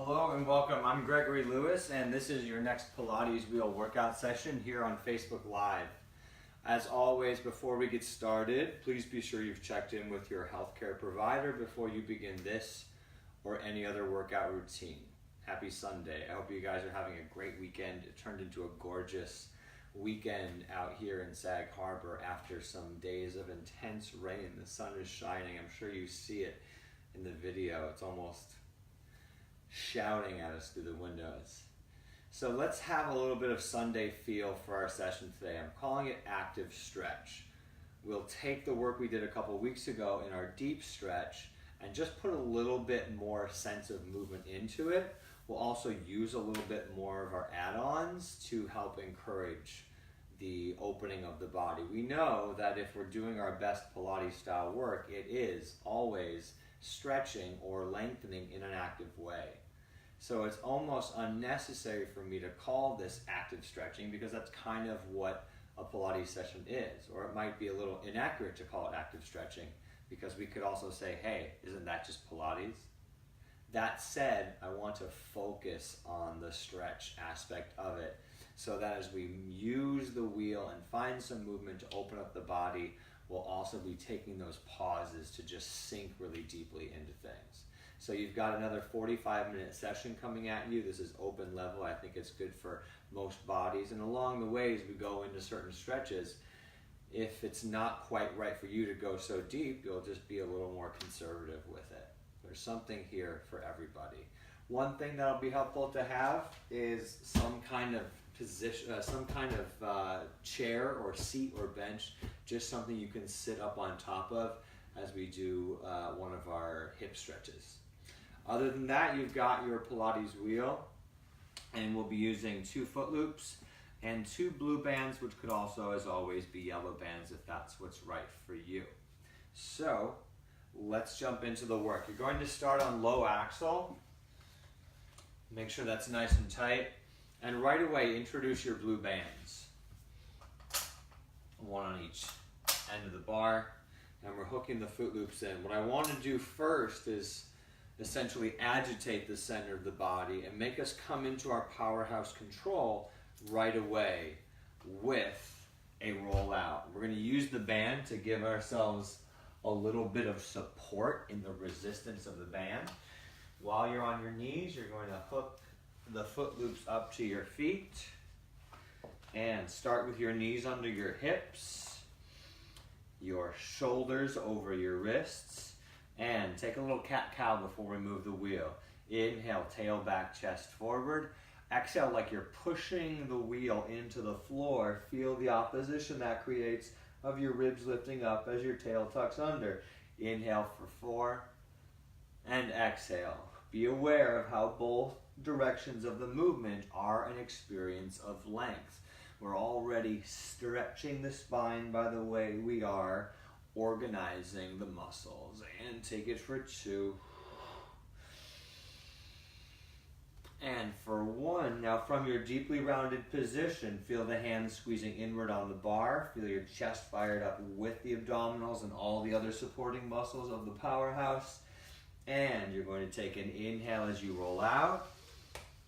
Hello and welcome. I'm Gregory Lewis, and this is your next Pilates wheel workout session here on Facebook Live. As always, before we get started, please be sure you've checked in with your healthcare provider before you begin this or any other workout routine. Happy Sunday. I hope you guys are having a great weekend. It turned into a gorgeous weekend out here in Sag Harbor after some days of intense rain. The sun is shining. I'm sure you see it in the video. It's almost shouting at us through the windows. So let's have a little bit of Sunday feel for our session today. I'm calling it active stretch. We'll take the work we did a couple weeks ago in our deep stretch and just put a little bit more sense of movement into it. We'll also use a little bit more of our add-ons to help encourage the opening of the body. We know that if we're doing our best Pilates style work, it is always stretching or lengthening in an active way. So it's almost unnecessary for me to call this active stretching because that's kind of what a Pilates session is. Or it might be a little inaccurate to call it active stretching because we could also say, hey, isn't that just Pilates? That said, I want to focus on the stretch aspect of it so that as we use the wheel and find some movement to open up the body, we'll also be taking those pauses to just sink really deeply into things. So you've got another 45-minute session coming at you. This is open level. I think it's good for most bodies. And along the way, as we go into certain stretches, if it's not quite right for you to go so deep, you'll just be a little more conservative with it. There's something here for everybody. One thing that'll be helpful to have is some kind of position, chair or seat or bench, just something you can sit up on top of as we do one of our hip stretches. Other than that, you've got your Pilates wheel, and we'll be using 2 foot loops and 2 blue bands, which could also, as always, be yellow bands if that's what's right for you. So let's jump into the work. You're going to start on low axle. Make sure that's nice and tight. And right away, introduce your blue bands. One on each end of the bar. And we're hooking the foot loops in. What I want to do first is essentially agitate the center of the body and make us come into our powerhouse control right away with a roll out. We're going to use the band to give ourselves a little bit of support in the resistance of the band. While you're on your knees, you're going to hook the foot loops up to your feet and start with your knees under your hips, your shoulders over your wrists, and take a little cat-cow before we move the wheel. Inhale, tail back, chest forward. Exhale like you're pushing the wheel into the floor. Feel the opposition that creates of your ribs lifting up as your tail tucks under. Inhale for 4 and exhale. Be aware of how both directions of the movement are an experience of length. We're already stretching the spine by the way we are organizing the muscles. And take it for 2. And for 1. Now from your deeply rounded position, feel the hands squeezing inward on the bar. Feel your chest fired up with the abdominals and all the other supporting muscles of the powerhouse. And you're going to take an inhale as you roll out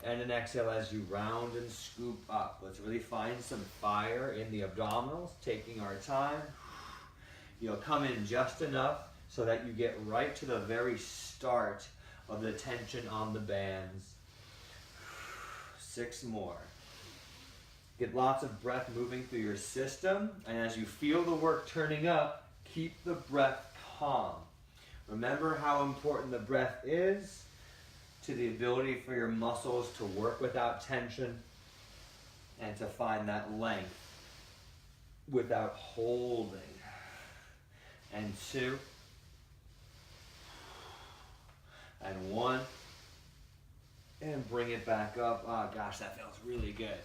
and an exhale as you round and scoop up. Let's really find some fire in the abdominals, taking our time. You'll come in just enough so that you get right to the very start of the tension on the bands. 6 more. Get lots of breath moving through your system, and as you feel the work turning up, keep the breath calm. Remember how important the breath is to the ability for your muscles to work without tension and to find that length without holding. And 2 and 1 and bring it back up. Oh gosh, that feels really good.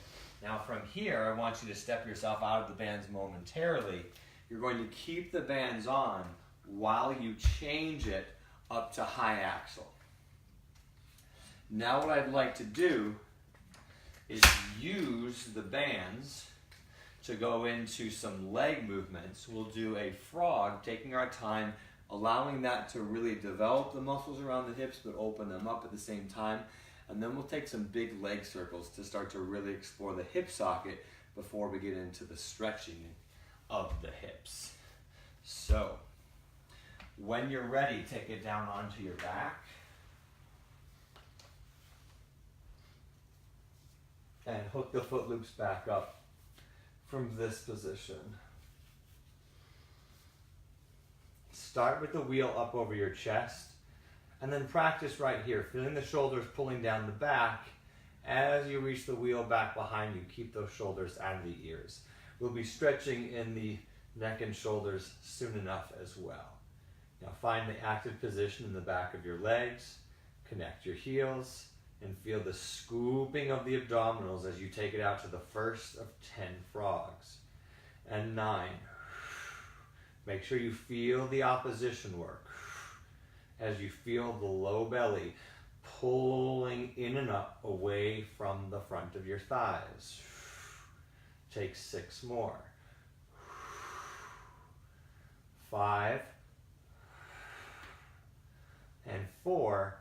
Now from here, I want you to step yourself out of the bands momentarily. You're going to keep the bands on while you change it up to high axle. Now what I'd like to do is use the bands to go into some leg movements. We'll do a frog, taking our time, allowing that to really develop the muscles around the hips but open them up at the same time. And then we'll take some big leg circles to start to really explore the hip socket before we get into the stretching of the hips. So, when you're ready, take it down onto your back. And hook the foot loops back up from this position. Start with the wheel up over your chest, and then practice right here, feeling the shoulders pulling down the back. As you reach the wheel back behind you, keep those shoulders out of the ears. We'll be stretching in the neck and shoulders soon enough as well. Now find the active position in the back of your legs, connect your heels, and feel the scooping of the abdominals as you take it out to the first of 10 frogs. And 9. Make sure you feel the opposition work as you feel the low belly pulling in and up away from the front of your thighs. Take 6 more. 5 and 4,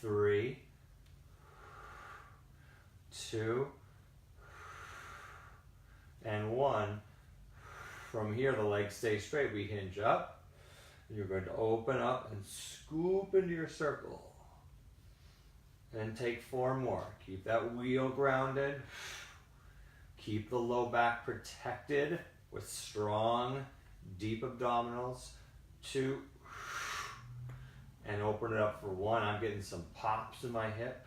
3, 2, and 1. From here, the legs stay straight. We hinge up. You're going to open up and scoop into your circle. And take 4 more. Keep that wheel grounded. Keep the low back protected with strong, deep abdominals. 2. And open it up for 1. I'm getting some pops in my hip.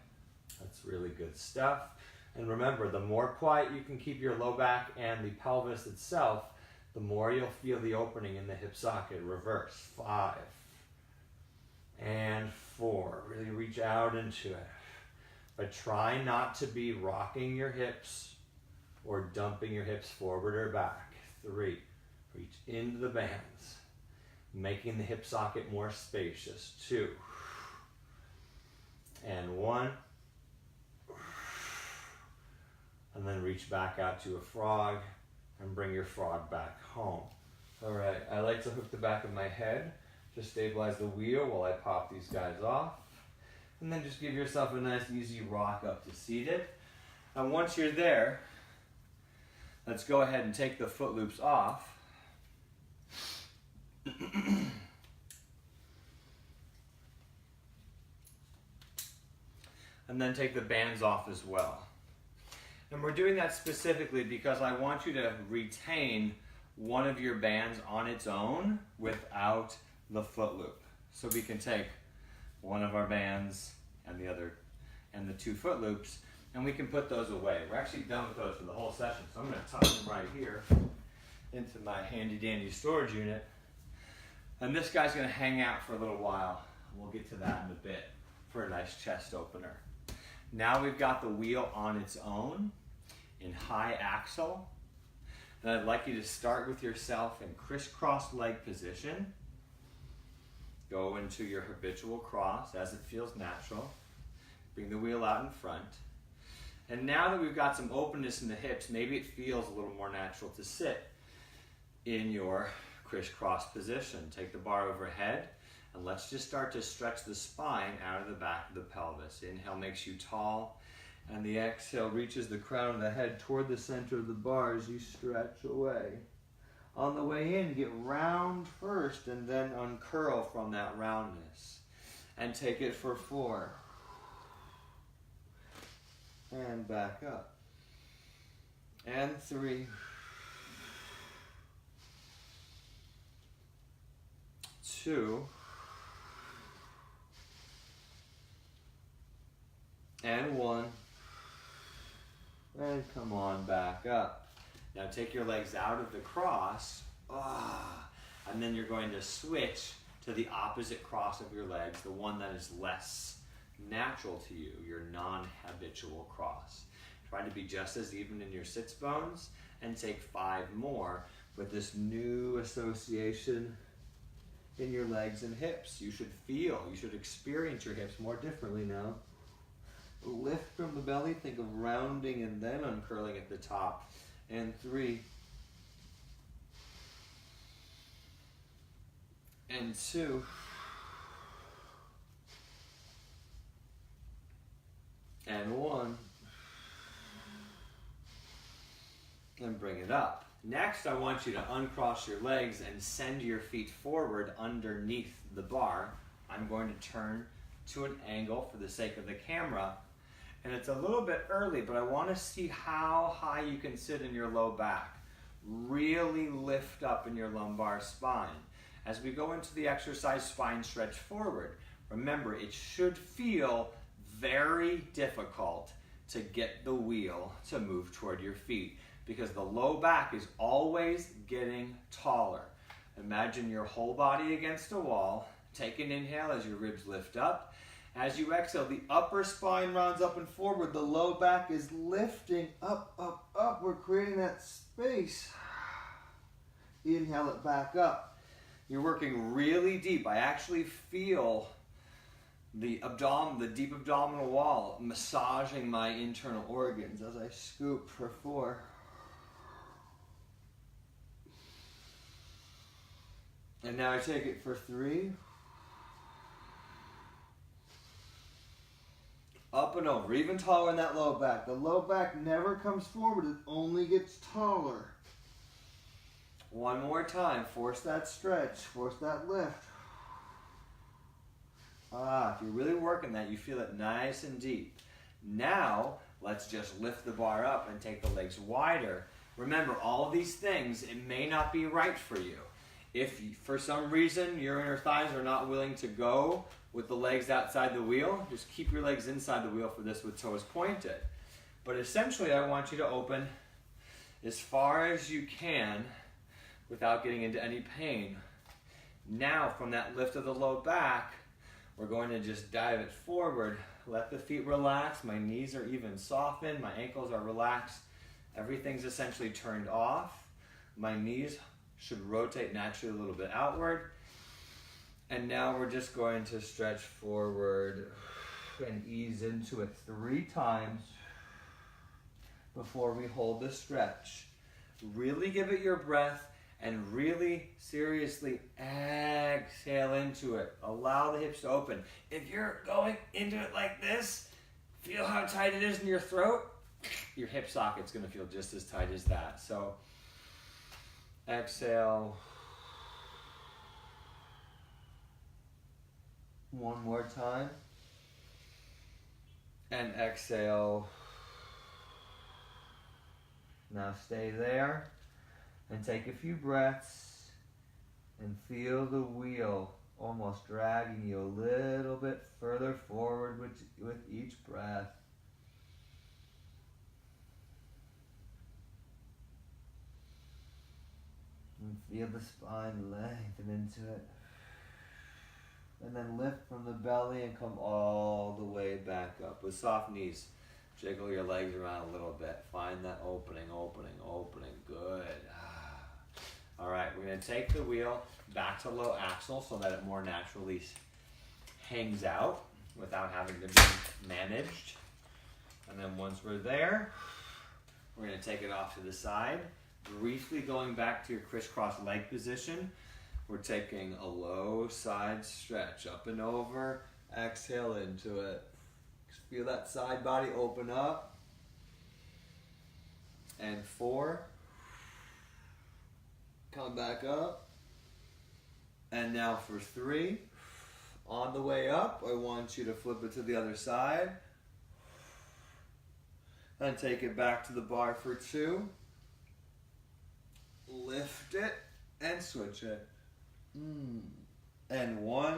That's really good stuff. And remember, the more quiet you can keep your low back and the pelvis itself, the more you'll feel the opening in the hip socket. Reverse. 5 and 4. Really reach out into it. But try not to be rocking your hips or dumping your hips forward or back. 3. Reach into the bands, making the hip socket more spacious. 2 and 1. And then reach back out to a frog and bring your frog back home. All right, I like to hook the back of my head to stabilize the wheel while I pop these guys off. And then just give yourself a nice easy rock up to seated. And once you're there, let's go ahead and take the foot loops off. And then take the bands off as well. And we're doing that specifically because I want you to retain one of your bands on its own without the foot loop. So we can take one of our bands and the other, and the 2 foot loops, and we can put those away. We're actually done with those for the whole session, so I'm going to tuck them right here into my handy dandy storage unit. And this guy's going to hang out for a little while. We'll get to that in a bit for a nice chest opener. Now we've got the wheel on its own in high axle. And I'd like you to start with yourself in crisscross leg position. Go into your habitual cross as it feels natural. Bring the wheel out in front. And now that we've got some openness in the hips, maybe it feels a little more natural to sit in your crisscross position. Take the bar overhead, and let's just start to stretch the spine out of the back of the pelvis. Inhale makes you tall, and the exhale reaches the crown of the head toward the center of the bar as you stretch away. On the way in, get round first and then uncurl from that roundness. And take it for 4. And back up. And 3. 2. And 1. And come on back up. Now take your legs out of the cross, and then you're going to switch to the opposite cross of your legs, the one that is less natural to you, your non-habitual cross. Try to be just as even in your sits bones, and take 5 more with this new association in your legs and hips. You should experience your hips more differently now. Lift from the belly, think of rounding and then uncurling at the top. And 3. And 2. And 1. And bring it up. Next, I want you to uncross your legs and send your feet forward underneath the bar. I'm going to turn to an angle for the sake of the camera. And it's a little bit early, but I want to see how high you can sit in your low back. Really lift up in your lumbar spine. As we go into the exercise, spine stretch forward. Remember, it should feel very difficult to get the wheel to move toward your feet because the low back is always getting taller. Imagine your whole body against a wall. Take an inhale as your ribs lift up. As you exhale, the upper spine rounds up and forward. The low back is lifting up, up, up. We're creating that space. Inhale it back up. You're working really deep. I actually feel the deep abdominal wall massaging my internal organs as I scoop for 4. And now I take it for 3. Up and over, even taller in that low back. The low back never comes forward, it only gets taller. 1 more time, force that stretch, force that lift. If you're really working that, you feel it nice and deep. Now, let's just lift the bar up and take the legs wider. Remember, all of these things, it may not be right for you. If for some reason your inner thighs are not willing to go with the legs outside the wheel, just keep your legs inside the wheel for this with toes pointed. But essentially, I want you to open as far as you can without getting into any pain. Now, from that lift of the low back, we're going to just dive it forward. Let the feet relax. My knees are even softened. My ankles are relaxed. Everything's essentially turned off. My knees should rotate naturally a little bit outward. And now we're just going to stretch forward and ease into it 3 times before we hold the stretch. Really give it your breath and really seriously exhale into it. Allow the hips to open. If you're going into it like this, feel how tight it is in your throat. Your hip socket's going to feel just as tight as that. So exhale. 1 more time. And exhale. Now stay there and take a few breaths and feel the wheel almost dragging you a little bit further forward with each breath. And feel the spine lengthen into it. And then lift from the belly and come all the way back up with soft knees. Jiggle your legs around a little bit. Find that opening, opening, opening. Good. All right, we're going to take the wheel back to low axle so that it more naturally hangs out without having to be managed. And then once we're there, we're going to take it off to the side. Briefly going back to your crisscross leg position. We're taking a low side stretch up and over. Exhale into it. Feel that side body open up. And 4. Come back up. And now for 3. On the way up, I want you to flip it to the other side. And take it back to the bar for 2. Lift it and switch it. And 1.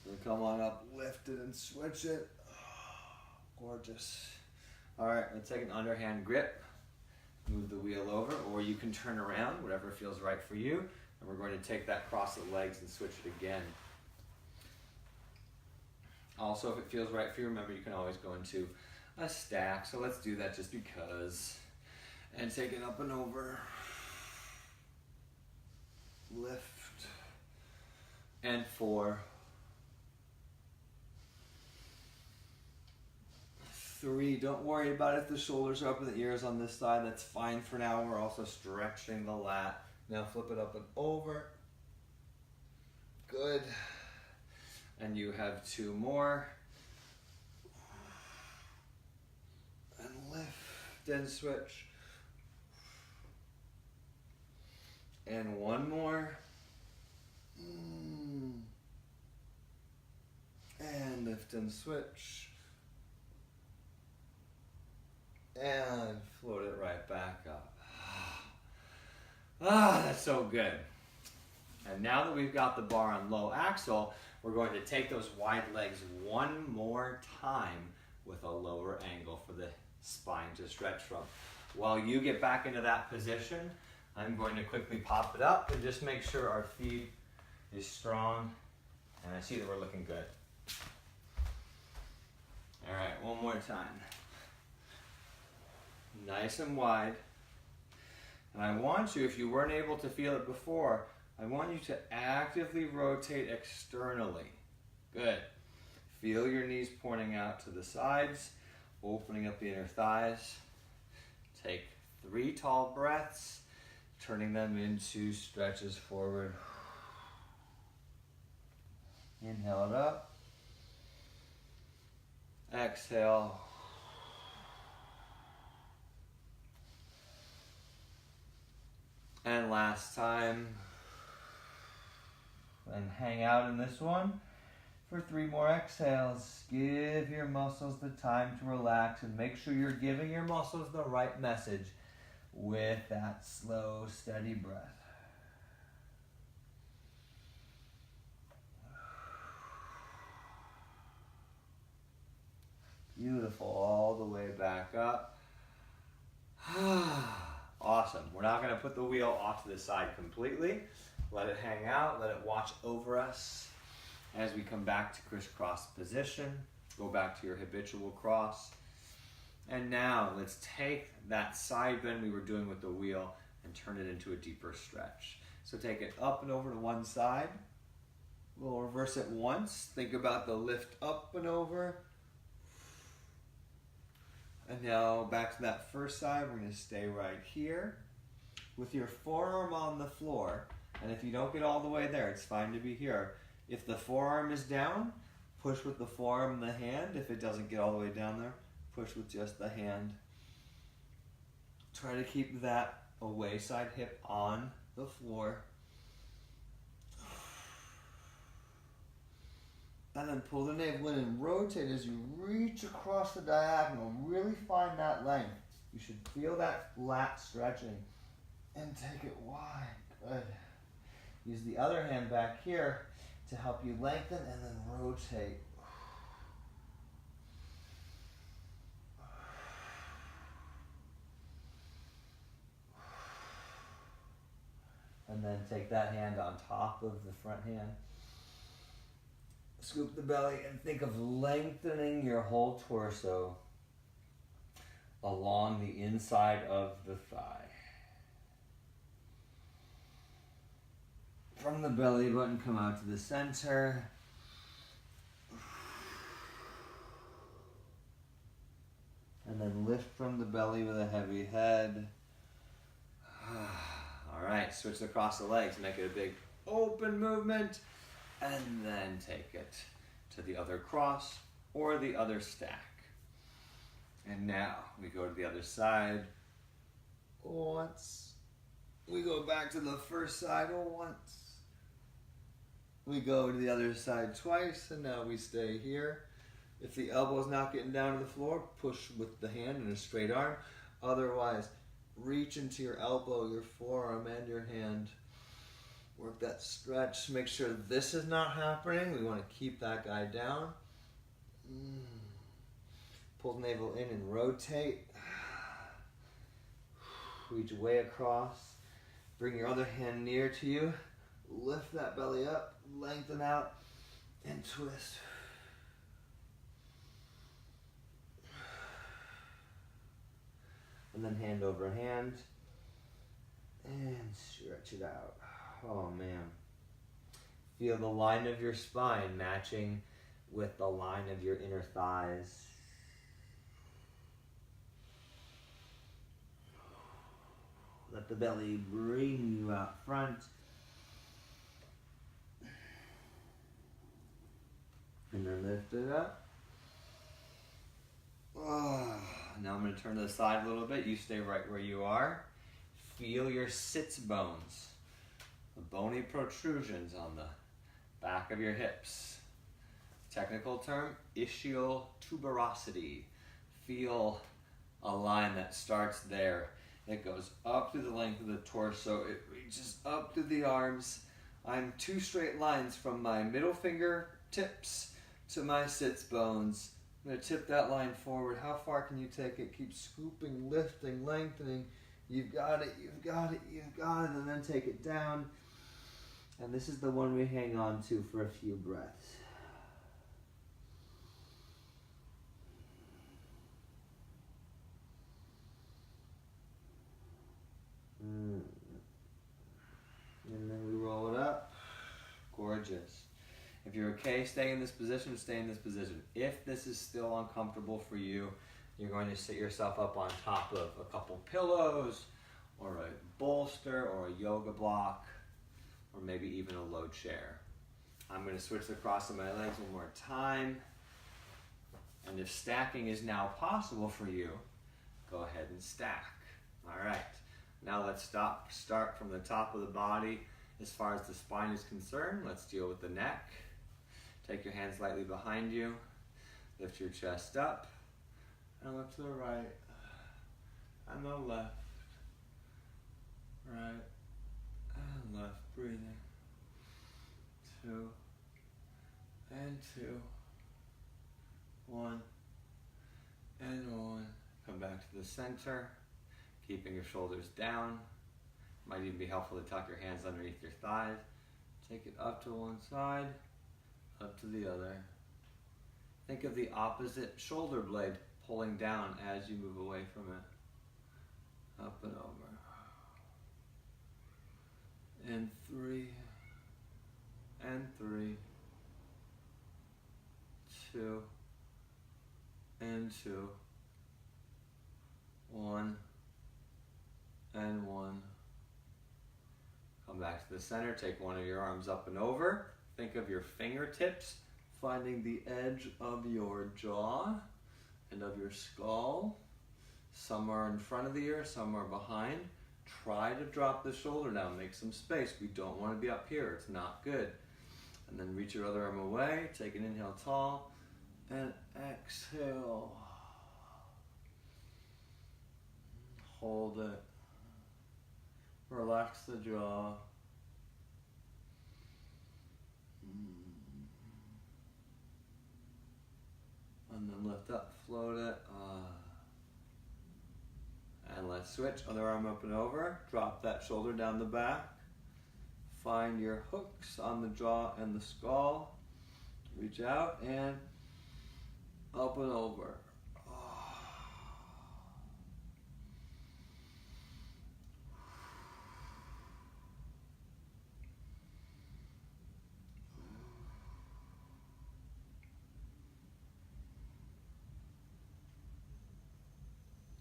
And come on up, lift it and switch it. Gorgeous. All right, let's take an underhand grip. Move the wheel over, or you can turn around, whatever feels right for you. And we're going to take that cross the legs and switch it again. Also, if it feels right for you, remember you can always go into a stack. So let's do that just because. And take it up and over. Lift. And 4. 3, don't worry about if the shoulders are up and the ears on this side. That's fine for now. We're also stretching the lat. Now flip it up and over. Good. And you have 2 more. And lift and switch. And 1 more. And lift and switch. And float it right back up. That's so good. And now that we've got the bar on low axle, we're going to take those wide legs 1 more time with a lower angle for the spine to stretch from. While you get back into that position, I'm going to quickly pop it up and just make sure our feet is strong. And I see that we're looking good. All right, 1 more time. Nice and wide. And I want you, if you weren't able to feel it before, I want you to actively rotate externally. Good. Feel your knees pointing out to the sides, opening up the inner thighs. Take 3 tall breaths, turning them into stretches forward. Inhale it up. Exhale. And last time. And hang out in this one for 3 more exhales. Give your muscles the time to relax and make sure you're giving your muscles the right message with that slow, steady breath. Beautiful, all the way back up. Awesome. We're not going to put the wheel off to the side completely. Let it hang out, let it watch over us as we come back to crisscross position. Go back to your habitual cross. And now let's take that side bend we were doing with the wheel and turn it into a deeper stretch. So take it up and over to one side. We'll reverse it once. Think about the lift up and over. And now back to that first side. We're going to stay right here with your forearm on the floor. And if you don't get all the way there, it's fine to be here. If the forearm is down, push with the forearm and the hand. If it doesn't get all the way down there, push with just the hand. Try to keep that away side hip on the floor. And then pull the navel in and rotate as you reach across the diagonal. Really find that length. You should feel that lat stretching. And take it wide. Good. Use the other hand back here to help you lengthen and then rotate. And then take that hand on top of the front hand. Scoop the belly and think of lengthening your whole torso along the inside of the thigh. From the belly button, come out to the center. And then lift from the belly with a heavy head. All right, switch across the legs. Make it a big open movement. And then take it to the other cross or the other stack. And now we go to the other side once. We go back to the first side once. We go to the other side twice, and now we stay here. If the elbow's not getting down to the floor, push with the hand and a straight arm. Otherwise, reach into your elbow, your forearm, and your hand. Work that stretch. Make sure this is not happening. We want to keep that guy down. Pull the navel in and rotate. Reach way across. Bring your other hand near to you. Lift that belly up. Lengthen out. And twist. And then hand over hand. And stretch it out. Oh man. Feel the line of your spine matching with the line of your inner thighs. Let the belly bring you out front. And then lift it up. Now I'm going to turn to the side a little bit. You stay right where you are. Feel your sits bones, the bony protrusions on the back of your hips. Technical term, ischial tuberosity. Feel a line that starts there. It goes up through the length of the torso. It reaches up through the arms. I'm 2 straight lines from my middle finger tips to my sits bones. I'm going to tip that line forward. How far can you take it? Keep scooping, lifting, lengthening. You've got it, you've got it, you've got it. And then take it down. And this is the one we hang on to for a few breaths. And then we roll it up. Gorgeous. If you're okay staying in this position, stay in this position. If this is still uncomfortable for you, you're going to sit yourself up on top of a couple pillows, or a bolster, or a yoga block, or maybe even a low chair. I'm going to switch the cross of my legs one more time. And if stacking is now possible for you, go ahead and stack. All right. Now let's start from the top of the body. As far as the spine is concerned, let's deal with the neck. Take your hands lightly behind you. Lift your chest up. And look to the right. And the left. Right. And left. Breathing. 2. And 2. 1. And 1. Come back to the center. Keeping your shoulders down. Might even be helpful to tuck your hands underneath your thighs. Take it up to one side, up to the other. Think of the opposite shoulder blade pulling down as you move away from it. Up and over. And 3. And 3. 2. And 2. 1. And 1. Come back to the center. Take one of your arms up and over. Think of your fingertips finding the edge of your jaw and of your skull. Some are in front of the ear, some are behind. Try to drop the shoulder down. Make some space. We don't want to be up here. It's not good. And then reach your other arm away. Take an inhale tall and exhale. Hold it. Relax the jaw. And then lift up, float it. And let's switch. Other arm up and over. Drop that shoulder down the back. Find your hooks on the jaw and the skull. Reach out and up and over.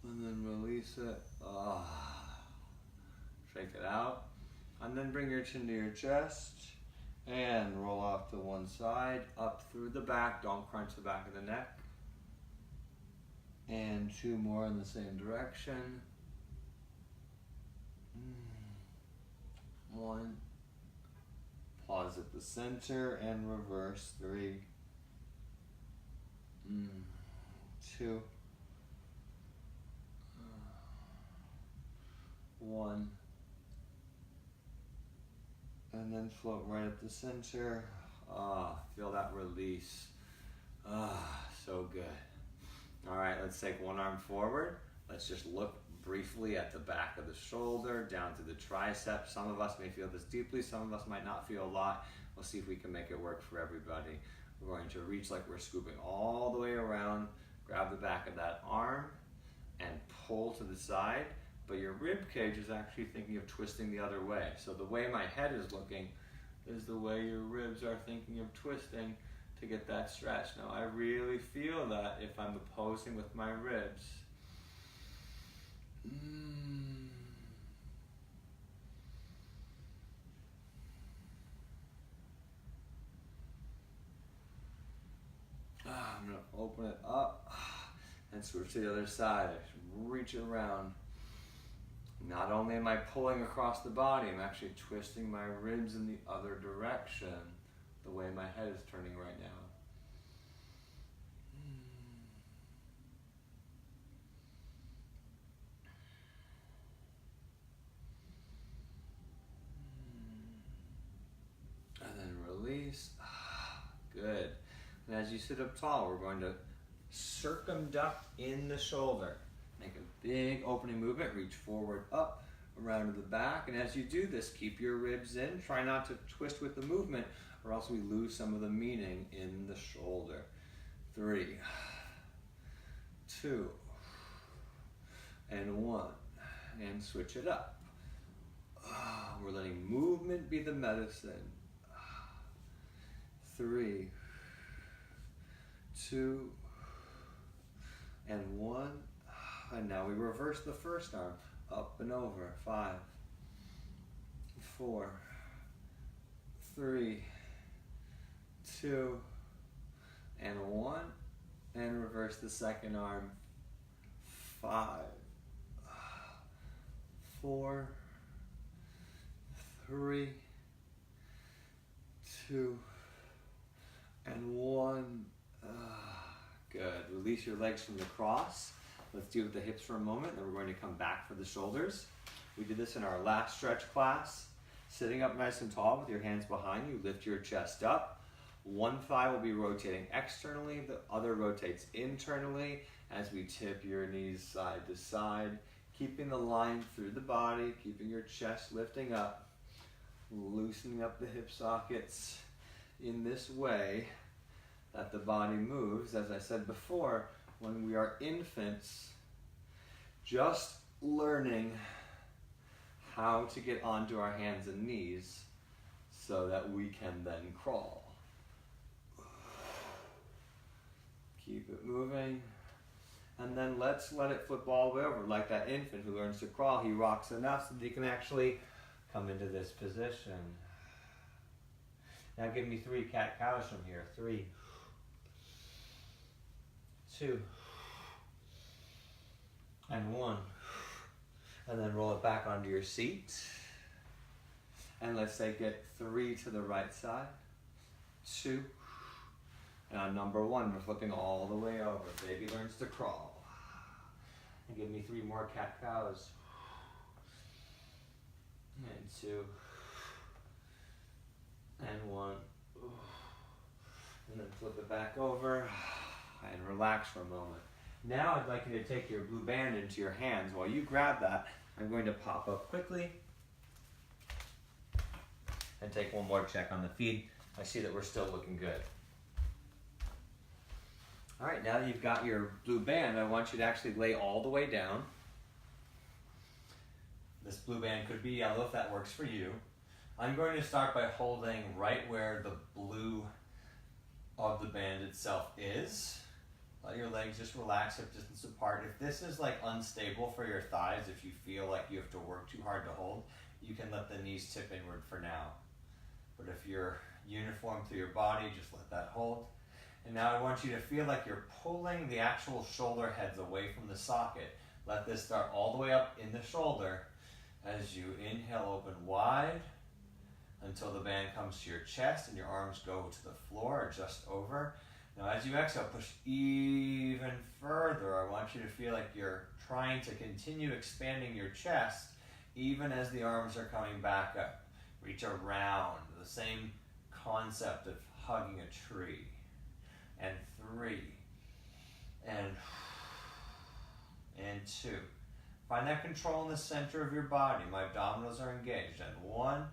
And then release it. Shake it out. And then bring your chin to your chest and roll off to one side, up through the back. Don't crunch the back of the neck. And 2 more in the same direction. 1. Pause at the center and reverse. 3. 2. 1. And then float right at the center. Feel that release. So good. All right, let's take one arm forward. Let's just look briefly at the back of the shoulder, down to the tricep. Some of us may feel this deeply, some of us might not feel a lot. We'll see if we can make it work for everybody. We're going to reach like we're scooping all the way around, grab the back of that arm, and pull to the side. But your rib cage is actually thinking of twisting the other way. So the way my head is looking is the way your ribs are thinking of twisting to get that stretch. Now I really feel that if I'm opposing with my ribs. And switch to the other side. Reach it around. Not only am I pulling across the body, I'm actually twisting my ribs in the other direction, the way my head is turning right now. And then release. Good. And as you sit up tall, we're going to circumduct in the shoulder. Make a big opening movement, reach forward, up, around to the back. And as you do this, keep your ribs in. Try not to twist with the movement, or else we lose some of the meaning in the shoulder. 3, 2, and 1. And switch it up. We're letting movement be the medicine. 3, 2, and 1. And now we reverse the first arm, up and over. 5, 4, 3, 2, and 1. And reverse the second arm. 5, 4, 3, 2, and 1. Good. Release your legs from the cross. Let's deal with the hips for a moment, then we're going to come back for the shoulders. We did this in our last stretch class. Sitting up nice and tall with your hands behind you, lift your chest up. One thigh will be rotating externally, the other rotates internally as we tip your knees side to side, keeping the line through the body, keeping your chest lifting up, loosening up the hip sockets in this way that the body moves. As I said before, when we are infants, just learning how to get onto our hands and knees so that we can then crawl. Keep it moving. And then let's let it flip all the way over. Like that infant who learns to crawl, he rocks enough so that he can actually come into this position. Now give me 3 cat-cows from here. 3, 2, and 1. And then roll it back onto your seat. And let's say get 3 to the right side. 2. And on number 1, we're flipping all the way over. Baby learns to crawl. And give me 3 more cat-cows. And 2. And 1. And then flip it back over. And relax for a moment. Now I'd like you to take your blue band into your hands. While you grab that, I'm going to pop up quickly and take one more check on the feet. I see that we're still looking good. All right, now that you've got your blue band, I want you to actually lay all the way down. This blue band could be yellow if that works for you. I'm going to start by holding right where the blue of the band itself is. Let your legs just relax hip distance apart. If this is like unstable for your thighs, if you feel like you have to work too hard to hold, you can let the knees tip inward for now. But if you're uniform through your body, just let that hold. And now I want you to feel like you're pulling the actual shoulder heads away from the socket. Let this start all the way up in the shoulder as you inhale, open wide until the band comes to your chest and your arms go to the floor or just over. Now as you exhale, push even further. I want you to feel like you're trying to continue expanding your chest even as the arms are coming back up. Reach around, the same concept of hugging a tree. And 3, and 2. Find that control in the center of your body. My abdominals are engaged. And 1,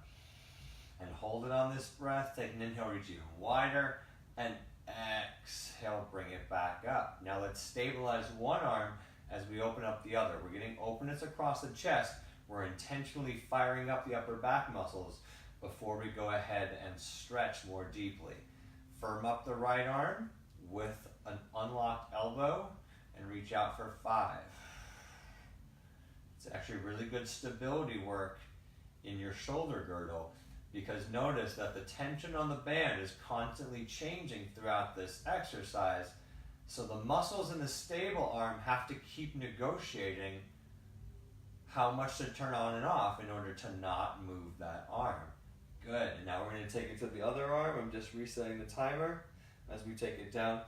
and hold it on this breath. Take an inhale, reach even wider, and exhale, bring it back up. Now let's stabilize one arm as we open up the other. We're getting openness across the chest. We're intentionally firing up the upper back muscles before we go ahead and stretch more deeply. Firm up the right arm with an unlocked elbow and reach out for 5. It's actually really good stability work in your shoulder girdle, because notice that the tension on the band is constantly changing throughout this exercise, So the muscles in the stable arm have to keep negotiating how much to turn on and off in order to not move that arm. Good. And now we're going to take it to the other arm. I'm just resetting the timer as we take it down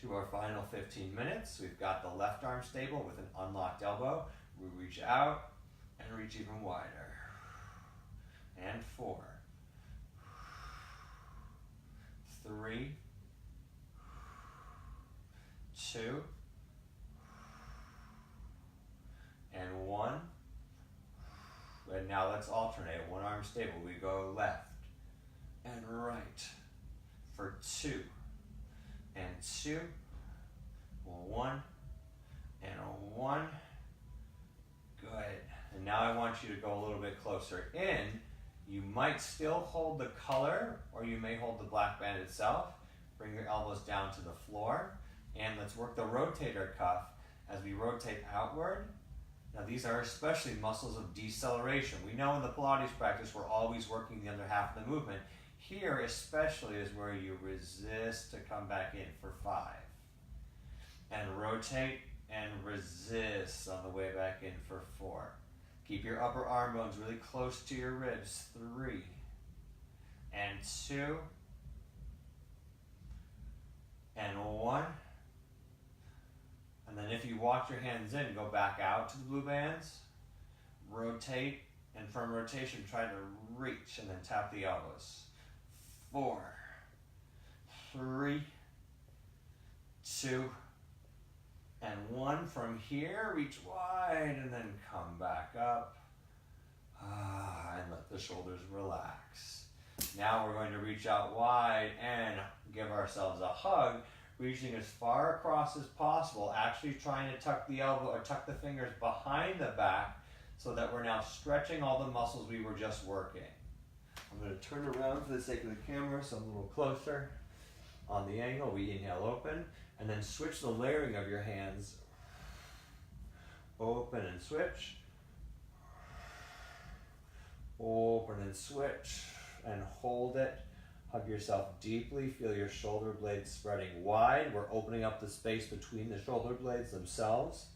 to our final 15 minutes. We've got the left arm stable with an unlocked elbow. We reach out and reach even wider. And 4, 3, 2, and 1. And now let's alternate. One arm stable. We go left and right for 2 and 2, 1 and 1. Good. And now I want you to go a little bit closer in. You might still hold the color, or you may hold the black band itself. Bring your elbows down to the floor, and let's work the rotator cuff as we rotate outward. Now these are especially muscles of deceleration. We know in the Pilates practice we're always working the other half of the movement. Here especially is where you resist to come back in for 5. And rotate and resist on the way back in for 4. Keep your upper arm bones really close to your ribs. 3 and 2 and 1. And then if you walk your hands in, go back out to the blue bands. Rotate, and from rotation, try to reach and then tap the elbows. 4, 3, 2, and 1. From here, reach wide and then come back up. And let the shoulders relax. Now we're going to reach out wide and give ourselves a hug, reaching as far across as possible, actually trying to tuck the elbow or tuck the fingers behind the back so that we're now stretching all the muscles we were just working. I'm going to turn around for the sake of the camera so I'm a little closer. On the angle, we inhale open, and then switch the layering of your hands. Open and switch. Open and switch, and hold it. Hug yourself deeply. Feel your shoulder blades spreading wide. We're opening up the space between the shoulder blades themselves.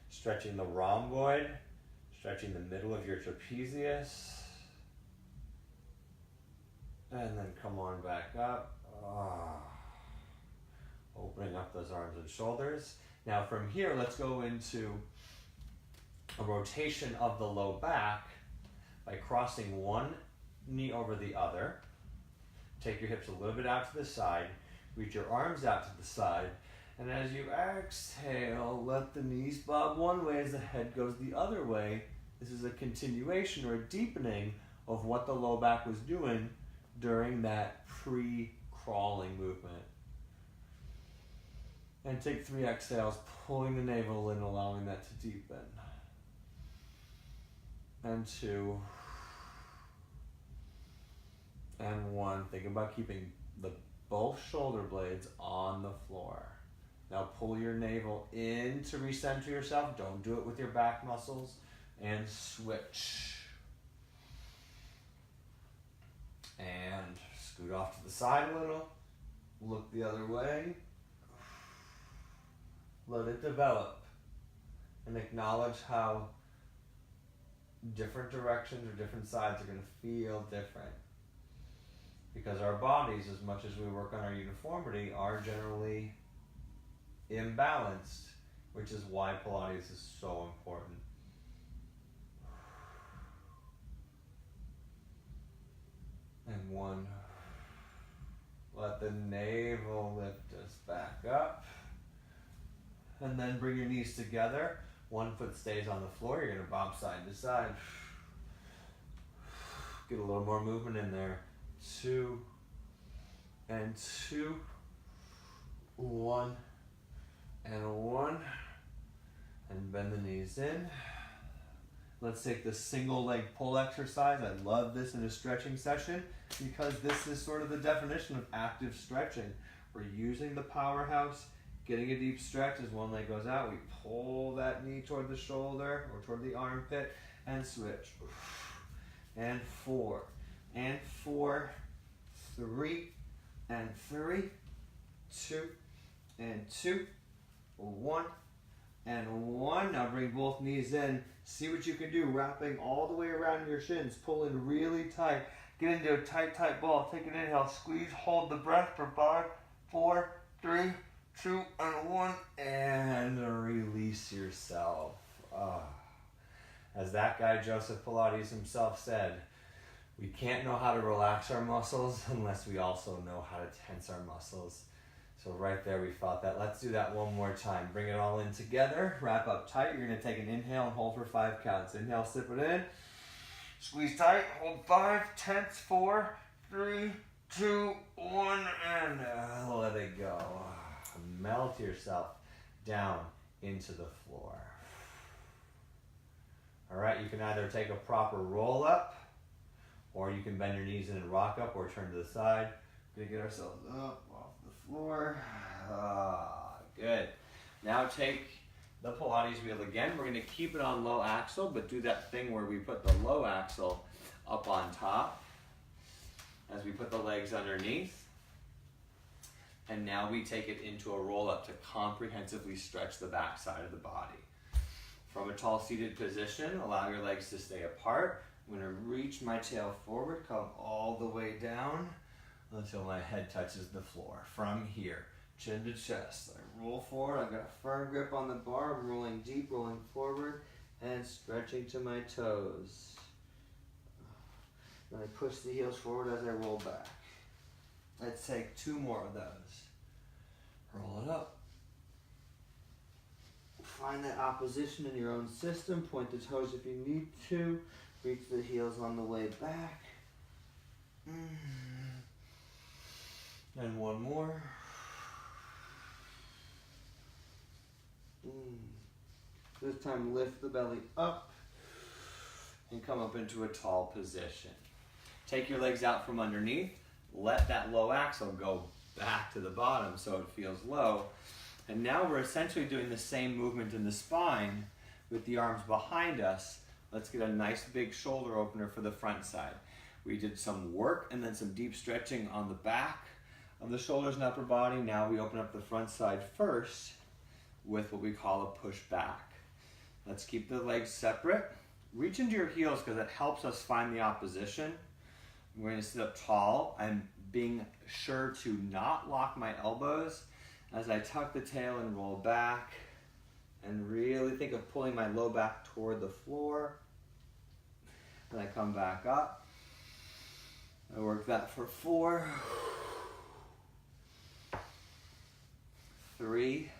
Stretching the rhomboid. Stretching the middle of your trapezius. And then come on back up. Opening up those arms and shoulders. Now from here, let's go into a rotation of the low back by crossing one knee over the other. Take your hips a little bit out to the side. Reach your arms out to the side. And as you exhale, let the knees bob one way as the head goes the other way. This is a continuation or a deepening of what the low back was doing during that pre-crawling movement. And take 3 exhales, pulling the navel in, allowing that to deepen. And 2. And 1. Think about keeping both shoulder blades on the floor. Now pull your navel in to recenter yourself. Don't do it with your back muscles. And switch. And scoot off to the side a little. Look the other way. Let it develop. And acknowledge how different directions or different sides are going to feel different. Because our bodies, as much as we work on our uniformity, are generally imbalanced, which is why Pilates is so important. And 1. Let the navel lift us back up. And then bring your knees together. 1 foot stays on the floor. You're going to bob side to side. Get a little more movement in there. 2 and 2. 1 and 1. And bend the knees in. Let's take the single leg pull exercise. I love this in a stretching session because this is sort of the definition of active stretching. We're using the powerhouse, getting a deep stretch as one leg goes out. We pull that knee toward the shoulder or toward the armpit and switch. And 4 and 4, 3 and 3, 2 and 2, 1 and 1. Now bring both knees in. See what you can do, wrapping all the way around your shins, pulling really tight. Get into a tight, tight ball. Take an inhale, squeeze, hold the breath for 5, 4, 3, 2, and 1, and release yourself. As that guy Joseph Pilates himself said, we can't know how to relax our muscles unless we also know how to tense our muscles. So right there we felt that. Let's do that one more time. Bring it all in together. Wrap up tight. You're going to take an inhale and hold for 5 counts. Inhale, sip it in. Squeeze tight. Hold 5, tense, 4, 3, 2, 1, and let it go. Melt yourself down into the floor. All right, you can either take a proper roll up, or you can bend your knees in and rock up or turn to the side. We're gonna get ourselves up off the floor. Good. Now take the Pilates wheel again. We're gonna keep it on low axle, but do that thing where we put the low axle up on top as we put the legs underneath. And now we take it into a roll up to comprehensively stretch the back side of the body. From a tall seated position, allow your legs to stay apart. I'm going to reach my tail forward, come all the way down until my head touches the floor. From here, chin to chest, I roll forward. I've got a firm grip on the bar. I'm rolling deep, rolling forward, and stretching to my toes. Then I push the heels forward as I roll back. Let's take 2 more of those. Roll it up. Find that opposition in your own system. Point the toes if you need to. Reach the heels on the way back. And 1 more. This time lift the belly up and come up into a tall position. Take your legs out from underneath. Let that low axle go back to the bottom so it feels low. And now we're essentially doing the same movement in the spine with the arms behind us. Let's get a nice big shoulder opener for the front side. We did some work and then some deep stretching on the back of the shoulders and upper body. Now we open up the front side first with what we call a push back. Let's keep the legs separate. Reach into your heels because it helps us find the opposition. We're going to sit up tall and being sure to not lock my elbows as I tuck the tail and roll back, and really think of pulling my low back toward the floor. And I come back up. I work that for 4, 3,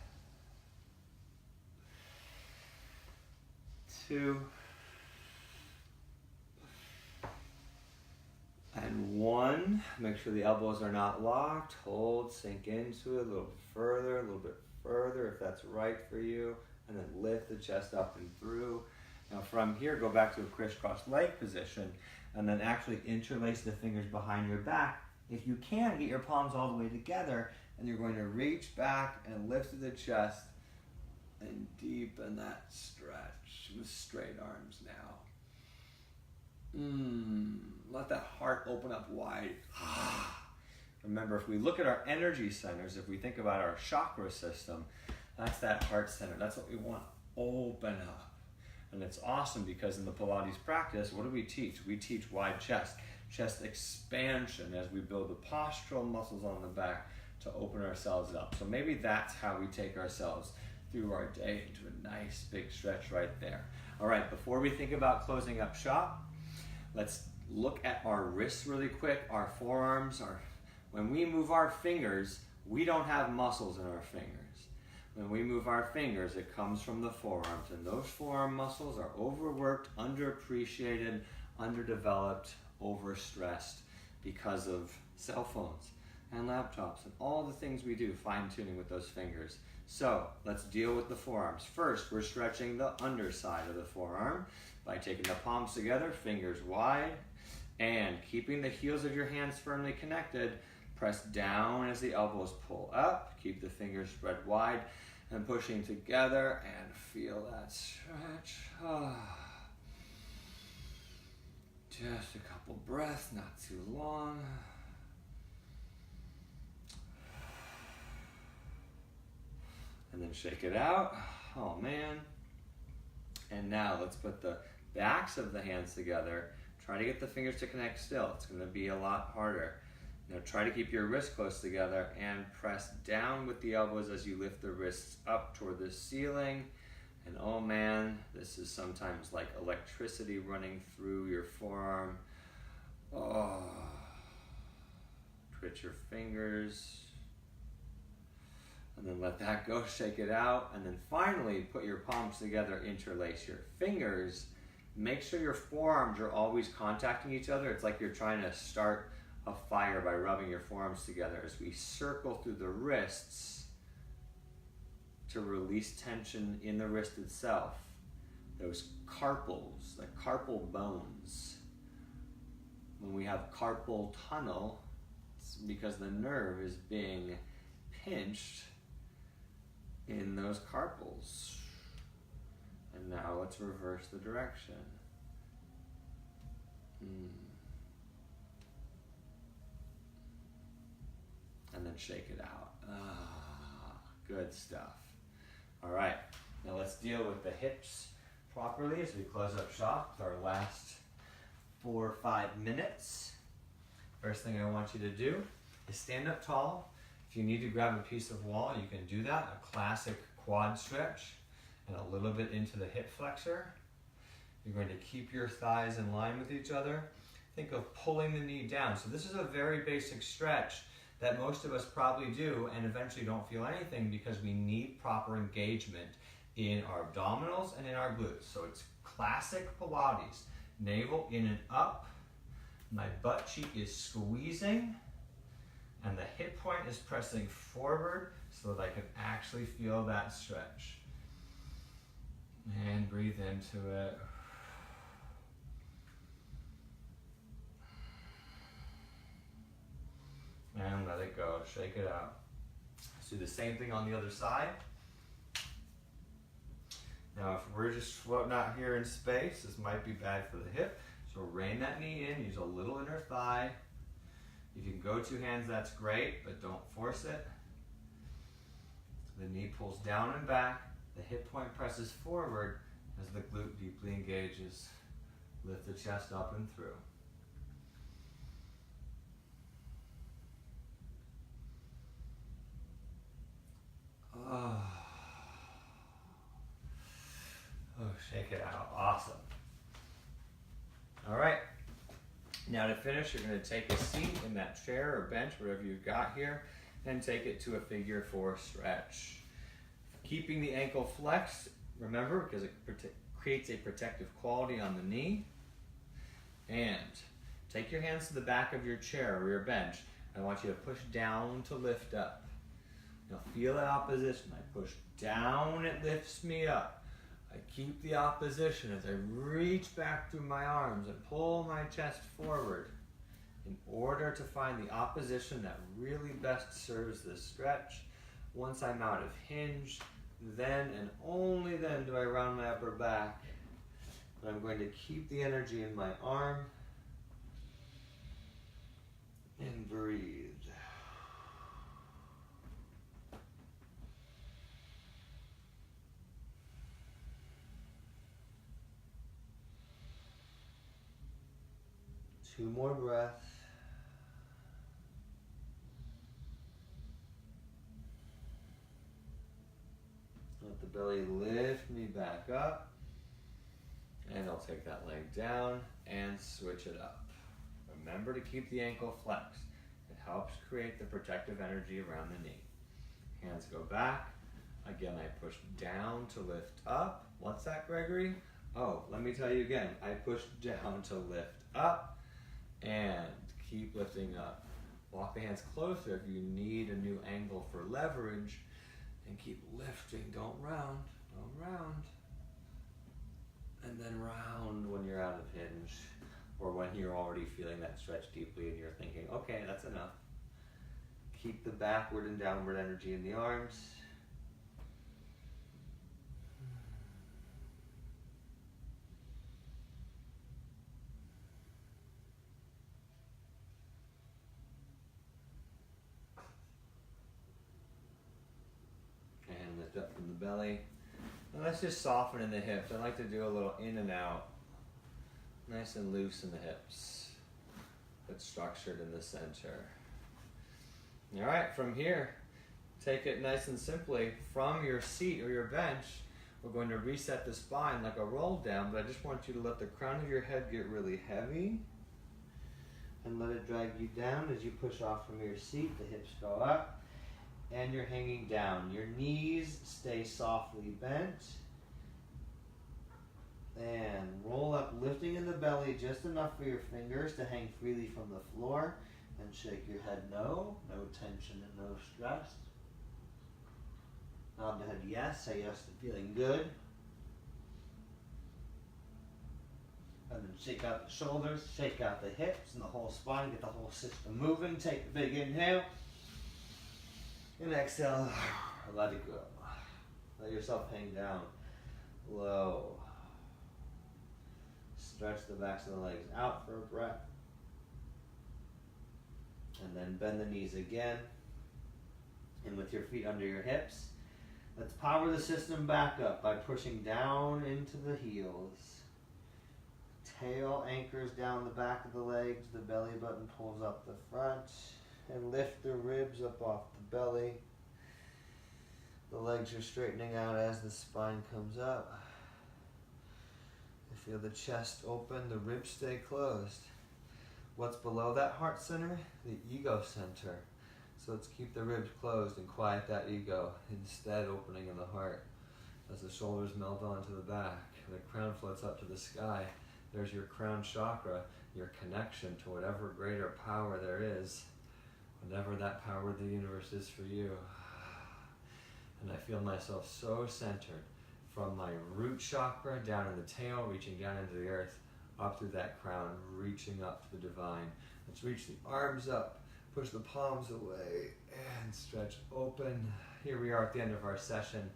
2, and 1. Make sure the elbows are not locked. Hold, sink into it a little bit further if that's right for you. And then lift the chest up and through. Now from here, go back to a crisscross leg position and then actually interlace the fingers behind your back. If you can, get your palms all the way together and you're going to reach back and lift to the chest and deepen that stretch with straight arms now. Let that heart open up wide. Remember, if we look at our energy centers, if we think about our chakra system, that's that heart center. That's what we want to open up. And it's awesome because in the Pilates practice, what do we teach? We teach wide chest expansion as we build the postural muscles on the back to open ourselves up. So maybe that's how we take ourselves through our day into a nice big stretch right there. All right, before we think about closing up shop, let's look at our wrists really quick, our forearms. When we move our fingers, we don't have muscles in our fingers. When we move our fingers, it comes from the forearms, and those forearm muscles are overworked, underappreciated, underdeveloped, overstressed because of cell phones and laptops and all the things we do, fine-tuning with those fingers. So let's deal with the forearms. First, we're stretching the underside of the forearm by taking the palms together, fingers wide, and keeping the heels of your hands firmly connected. Press down as the elbows pull up. Keep the fingers spread wide and pushing together, and feel that stretch. Just a couple breaths, not too long. And then then shake it out. Oh man. And now let's put the backs of the hands together. Try to get the fingers to connect still. It's going to be a lot harder. Now try to keep your wrists close together and press down with the elbows as you lift the wrists up toward the ceiling. And oh man, this is sometimes like electricity running through your forearm. Oh, twitch your fingers. And then let that go, shake it out. And then finally, put your palms together, interlace your fingers. Make sure your forearms are always contacting each other. It's like you're trying to start a fire by rubbing your forearms together as we circle through the wrists to release tension in the wrist itself. Those carpals, the carpal bones. When we have carpal tunnel, it's because the nerve is being pinched in those carpals. And now let's reverse the direction. And then shake it out. Good stuff. All right, now let's deal with the hips properly as we close up shop with our last 4 or 5 minutes. First thing I want you to do is stand up tall. If you need to grab a piece of wall, you can do that. A classic quad stretch and a little bit into the hip flexor. You're going to keep your thighs in line with each other. Think of pulling the knee down. So this is a very basic stretch that most of us probably do and eventually don't feel anything because we need proper engagement in our abdominals and in our glutes. So it's classic Pilates. Navel in and up. My butt cheek is squeezing and the hip point is pressing forward so that I can actually feel that stretch. And breathe into it. And let it go, shake it out. Let's do the same thing on the other side. Now if we're just floating out here in space, this might be bad for the hip. So rein that knee in, use a little inner thigh. If you can go 2 hands, that's great, but don't force it. The knee pulls down and back. The hip point presses forward as the glute deeply engages. Lift the chest up and through. Oh, shake it out. Awesome. All right. Now to finish, you're going to take a seat in that chair or bench, whatever you've got here, and take it to a figure 4 stretch. Keeping the ankle flexed, remember, because it creates a protective quality on the knee. And take your hands to the back of your chair or your bench. I want you to push down to lift up. Now feel that opposition. I push down, it lifts me up. I keep the opposition as I reach back through my arms and pull my chest forward in order to find the opposition that really best serves this stretch. Once I'm out of hinge, then and only then do I round my upper back. But I'm going to keep the energy in my arm and breathe. Two more breaths. Let the belly lift me back up. And I'll take that leg down and switch it up. Remember to keep the ankle flexed. It helps create the protective energy around the knee. Hands go back. Again, I push down to lift up. What's that, Gregory? Oh, let me tell you again. I push down to lift up. And keep lifting up. Walk the hands closer if you need a new angle for leverage. And keep lifting. Don't round. Don't round. And then round when you're out of hinge. Or when you're already feeling that stretch deeply and you're thinking, okay, that's enough. Keep the backward and downward energy in the arms. Lift up the the belly. And let's just soften in the hips. I like to do a little in and out. Nice and loose in the hips, but structured in the center. All right, from here, take it nice and simply. From your seat or your bench, we're going to reset the spine like a roll down, but I just want you to let the crown of your head get really heavy and let it drag you down as you push off from your seat. The hips go up and you're hanging down. Your knees stay softly bent. And roll up, lifting in the belly just enough for your fingers to hang freely from the floor. And shake your head no. No tension and no stress. Nod the head yes. Say yes to feeling good. And then shake out the shoulders, shake out the hips and the whole spine. Get the whole system moving. Take a big inhale. And exhale. Let it go. Let yourself hang down low. Stretch the backs of the legs out for a breath. And then bend the knees again. And with your feet under your hips, let's power the system back up by pushing down into the heels. Tail anchors down the back of the legs. The belly button pulls up the front. And lift the ribs up off the belly. The legs are straightening out as the spine comes up. Feel the chest open, the ribs stay closed. What's below that heart center? The ego center. So let's keep the ribs closed and quiet that ego, instead opening in the heart. As the shoulders melt onto the back, the crown floats up to the sky. There's your crown chakra, your connection to whatever greater power there is, whatever that power of the universe is for you. And I feel myself so centered. From my root chakra down in the tail, reaching down into the earth, up through that crown, reaching up to the divine. Let's reach the arms up, push the palms away, and stretch open. Here we are at the end of our session.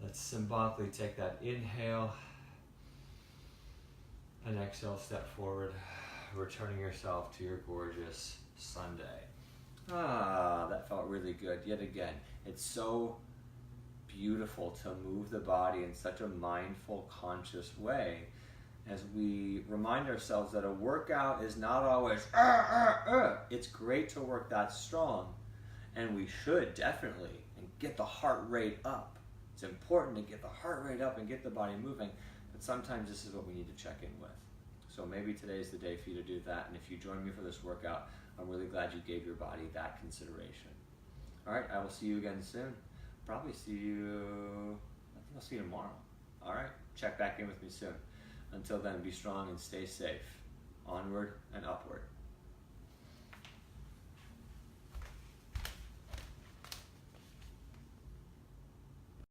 Let's symbolically take that inhale and exhale, step forward, returning yourself to your gorgeous Sunday. That felt really good. Yet again, it's so beautiful to move the body in such a mindful, conscious way as we remind ourselves that a workout is not always It's great to work that strong, and we should definitely, and get the heart rate up. It's important to get the heart rate up and get the body moving, but sometimes this is what we need to check in with. So maybe today's the day for you to do that, and if you join me for this workout, I'm really glad you gave your body that consideration. All right, I will see you again soon. Probably see you, I think I'll see you tomorrow. All right, check back in with me soon. Until then, be strong and stay safe. Onward and upward.